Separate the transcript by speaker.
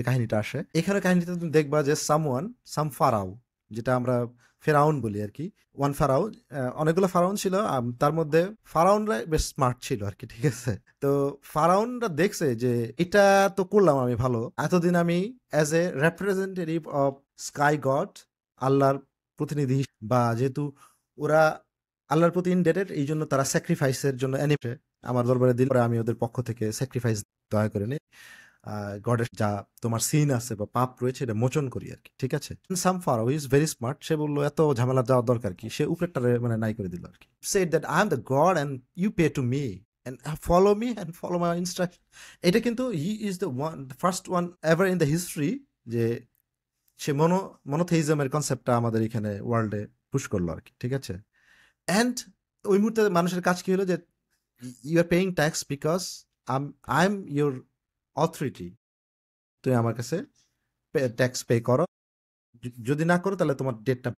Speaker 1: কাহিনীটা আসে। এখানে কাহিনীতে তুমি দেখবা যে সাম ফারাও, যেটা আমরা ফেরাউন বলি আর কি। ওয়ান ফারাও, অনেকগুলো ফারাউন ছিল, তার মধ্যে ফারাউনরা বেশ স্মার্ট ছিল আর কি, ঠিক আছে? তো ফারাউনরা দেখছে যে এটা তো করলাম আমি ভালো, এতদিন আমি as a representative of sky god, আল্লাহর প্রতিনিধি, বা যেহেতু ওরা আল্লাহর প্রতি ইনডেটেড, এই জন্য তারা স্যাক্রিফাইসের জন্য আমার দরবারে দিন, পরে আমি ওদের পক্ষ থেকে স্যাক্রিফাইস দয়া করে নিই, গডের যা তোমার সিন আছে বা পাপ রয়েছে এটা মোচন করি আর কি, ঠিক আছে? সাম ফারাও ইজ ভেরি স্মার্ট, সে বললো এত ঝামেলা যাওয়ার দরকার কি, সে উপরেরটারে মানে নাই করে দিল আর কি। Said that I am the god and you pay to me and follow me and follow my instruction. এটা কিন্তু he is the first one ever in the history যে সে মনোথেইজমের কনসেপ্টটা আমাদের এখানে ওয়ার্ল্ডে পুশ করলো আর কি, ঠিক আছে? অ্যান্ড ওই মুহূর্তে মানুষের কাজ কি হলো যে you are paying tax because I am your authority, তুমি আমার কাছে ট্যাক্স পে করো, যদি না করো তাহলে তোমার ডেটটা